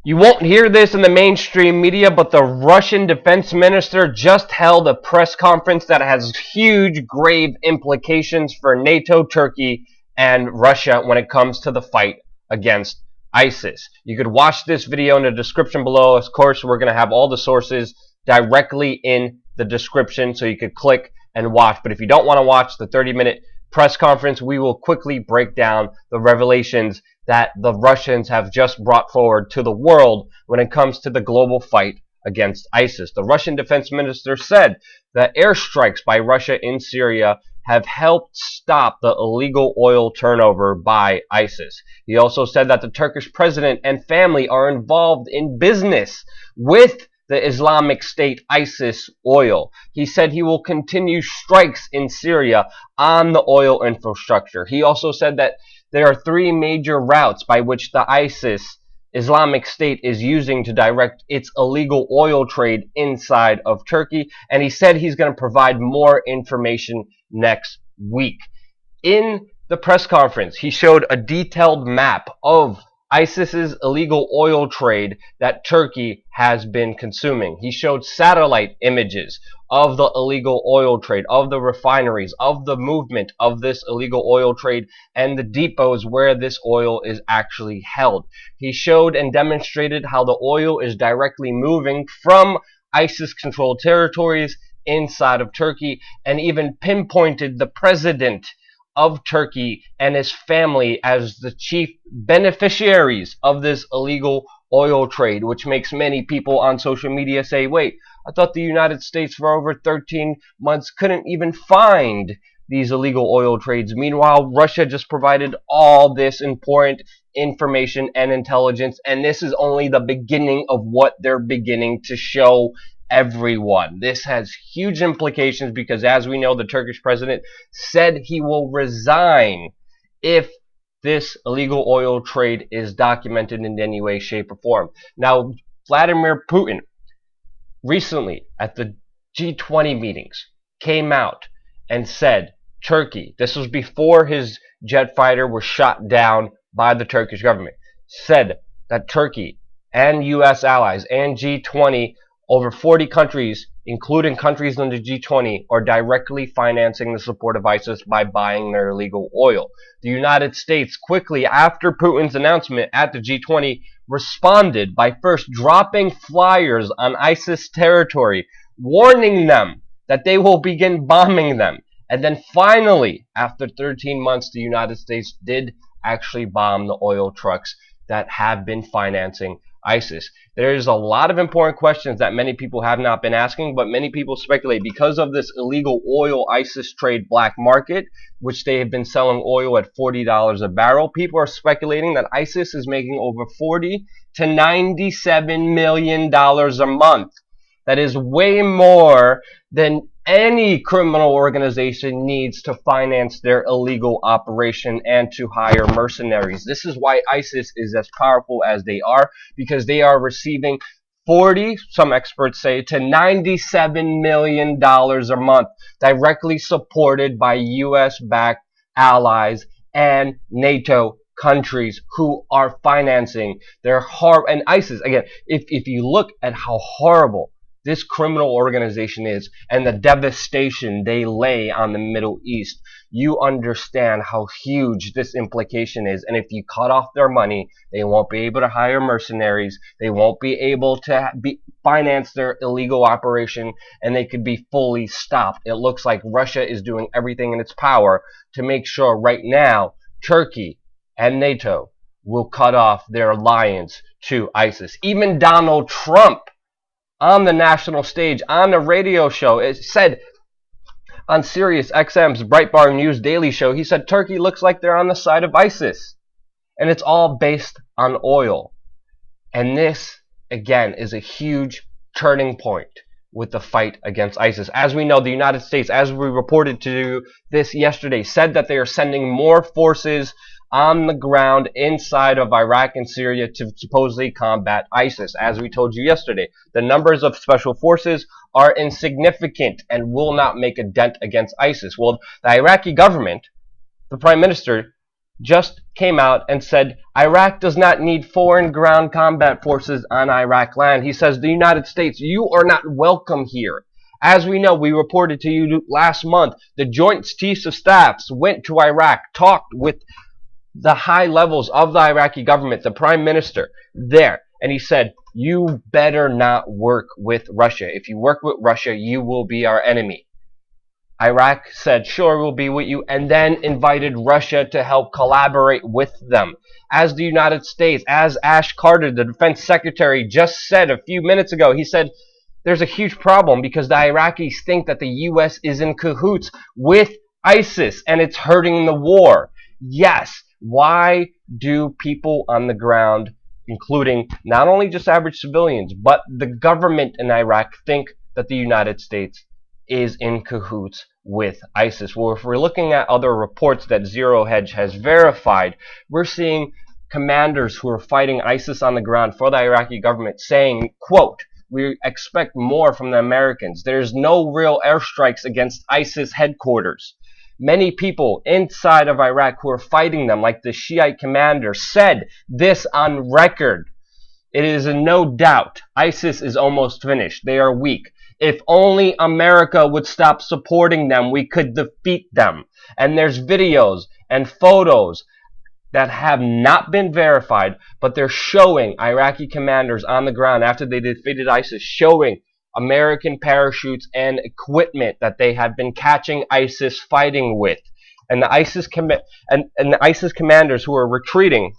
You won't hear this in the mainstream media, but the Russian defense minister just held a press conference that has huge, grave implications for NATO, Turkey, and Russia when it comes to the fight against ISIS. You could watch this video in the description below. Of course, we're going to have all the sources directly in the description, so you could click and watch. But if you don't want to watch the 30-minute press conference, we will quickly break down the revelations that the Russians have just brought forward to the world when it comes to the global fight against ISIS. The Russian defense minister said that airstrikes by Russia in Syria have helped stop the illegal oil turnover by ISIS. He also said that the Turkish president and family are involved in business with the Islamic State ISIS oil. He said he will continue strikes in Syria on the oil infrastructure. He also said that there are three major routes by which the ISIS Islamic State is using to direct its illegal oil trade inside of Turkey, and he said he's going to provide more information next week. In the press conference, he showed a detailed map of ISIS's illegal oil trade that Turkey has been consuming. He showed satellite images of the illegal oil trade, of the refineries, of the movement of this illegal oil trade, and the depots where this oil is actually held. He showed and demonstrated how the oil is directly moving from ISIS-controlled territories inside of Turkey, and even pinpointed the president of Turkey and his family as the chief beneficiaries of this illegal oil trade, which makes many people on social media say, wait, I thought the United States for over 13 months couldn't even find these illegal oil trades. Meanwhile, Russia just provided all this important information and intelligence, and this is only the beginning of what they're beginning to show everyone. This has huge implications because, as we know, the Turkish president said he will resign if this illegal oil trade is documented in any way, shape, or form. Now, Vladimir Putin recently at the G20 meetings came out and said Turkey, this was before his jet fighter was shot down by the Turkish government, said that Turkey and U.S. allies and G20, over 40 countries, including countries in the G20, are directly financing the support of ISIS by buying their illegal oil. The United States, quickly after Putin's announcement at the G20, responded by first dropping flyers on ISIS territory, warning them that they will begin bombing them. And then finally, after 13 months, the United States did actually bomb the oil trucks that have been financing ISIS. There's a lot of important questions that many people have not been asking, but many people speculate because of this illegal oil ISIS trade black market, which they have been selling oil at $40 a barrel. People are speculating that ISIS is making over $40 to $97 million a month. That is way more than any criminal organization needs to finance their illegal operation and to hire mercenaries. This is why ISIS is as powerful as they are, because they are receiving 40, some experts say, to $97 million a month, directly supported by US-backed allies and NATO countries who are financing their and ISIS. Again, if you look at how horrible this criminal organization is and the devastation they lay on the Middle East, you understand how huge this implication is. And if you cut off their money, they won't be able to hire mercenaries, they won't be able to finance their illegal operation, and they could be fully stopped. It looks like Russia is doing everything in its power to make sure right now Turkey and NATO will cut off their alliance to ISIS. Even Donald Trump, on the national stage, on the radio show, it said on Sirius XM's Breitbart News Daily Show, he said Turkey looks like they're on the side of ISIS. And it's all based on oil. And this, again, is a huge turning point with the fight against ISIS. As we know, the United States, as we reported to this yesterday, said that they are sending more forces on the ground inside of Iraq and Syria to supposedly combat ISIS. As we told you yesterday, the numbers of special forces are insignificant and will not make a dent against ISIS. Well, the Iraqi government, the prime minister, just came out and said Iraq does not need foreign ground combat forces on Iraq land. He says the United States, you are not welcome here. As we know, we reported to you last month, the Joint Chiefs of Staffs went to Iraq, talked with the high levels of the Iraqi government, the prime minister there, and he said, you better not work with Russia. If you work with Russia, you will be our enemy. Iraq said, sure, we'll be with you, and then invited Russia to help collaborate with them. As the United States, as Ash Carter, the defense secretary, just said a few minutes ago, he said, there's a huge problem because the Iraqis think that the U.S. is in cahoots with ISIS, and it's hurting the war. Yes, why do people on the ground, including not only just average civilians, but the government in Iraq, think that the United States is in cahoots with ISIS? Well, if we're looking at other reports that Zero Hedge has verified, we're seeing commanders who are fighting ISIS on the ground for the Iraqi government saying, quote, we expect more from the Americans. There's no real airstrikes against ISIS headquarters. Many people inside of Iraq who are fighting them, like the Shiite commander, said this on record. It is in no doubt ISIS is almost finished. They are weak. If only America would stop supporting them, we could defeat them. And there's videos and photos that have not been verified, but they're showing Iraqi commanders on the ground after they defeated ISIS, showing American parachutes and equipment that they have been catching ISIS fighting with. And the ISIS commanders who are retreating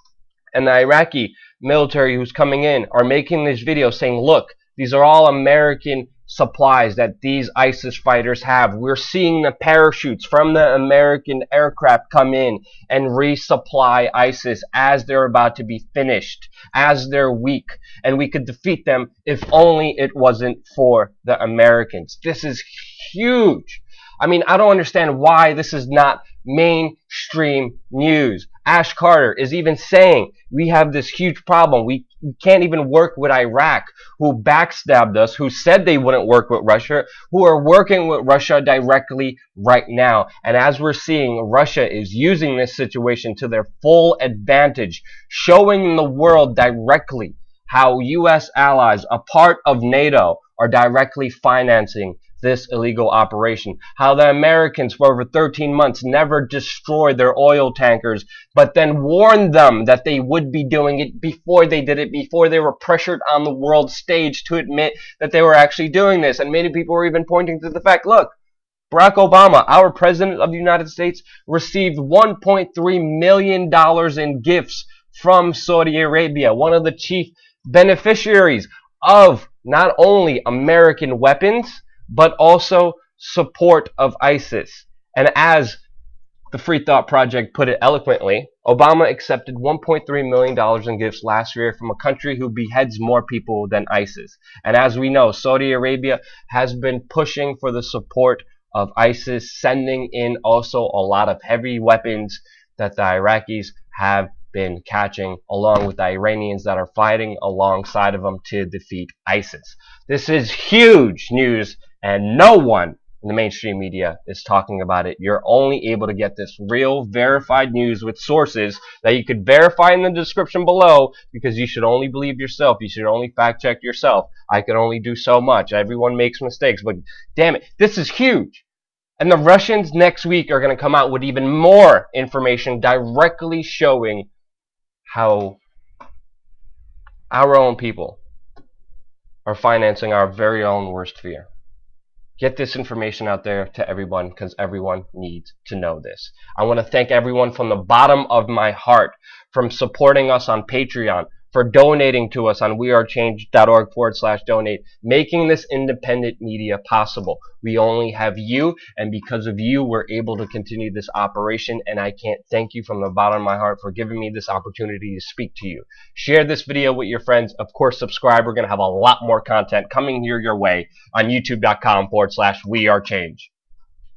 and the Iraqi military who's coming in are making this video saying, look, these are all American supplies that these ISIS fighters have. We're seeing the parachutes from the American aircraft come in and resupply ISIS as they're about to be finished, as they're weak, and we could defeat them if only it wasn't for the Americans. This is huge. I mean, I don't understand why this is not mainstream news. Ash Carter is even saying we have this huge problem. We can't even work with Iraq, who backstabbed us, who said they wouldn't work with Russia, who are working with Russia directly right now. And as we're seeing, Russia is using this situation to their full advantage, showing the world directly how U.S. allies, a part of NATO, are directly financing this illegal operation. How the Americans for over 13 months never destroyed their oil tankers, but then warned them that they would be doing it before they did it, before they were pressured on the world stage to admit that they were actually doing this. And many people were even pointing to the fact, look, Barack Obama, our president of the United States, received $1.3 million in gifts from Saudi Arabia, one of the chief beneficiaries of not only American weapons, but also support of ISIS. And as the Free Thought Project put it eloquently, Obama accepted $1.3 million in gifts last year from a country who beheads more people than ISIS. And as we know, Saudi Arabia has been pushing for the support of ISIS, sending in also a lot of heavy weapons that the Iraqis have been catching, along with the Iranians that are fighting alongside of them to defeat ISIS. This is huge news, and no one in the mainstream media is talking about it. You're only able to get this real verified news with sources that you could verify in the description below, because you should only believe yourself. You should only fact check yourself. I can only do so much. Everyone makes mistakes, but damn it, this is huge. And the Russians next week are going to come out with even more information directly showing how our own people are financing our very own worst fear. Get this information out there to everyone, because everyone needs to know this. I want to thank everyone from the bottom of my heart from supporting us on Patreon, for donating to us on wearechange.org/donate, making this independent media possible. We only have you, and because of you, we're able to continue this operation, and I can't thank you from the bottom of my heart for giving me this opportunity to speak to you. Share this video with your friends. Of course, subscribe. We're going to have a lot more content coming here your way on youtube.com/wearechange.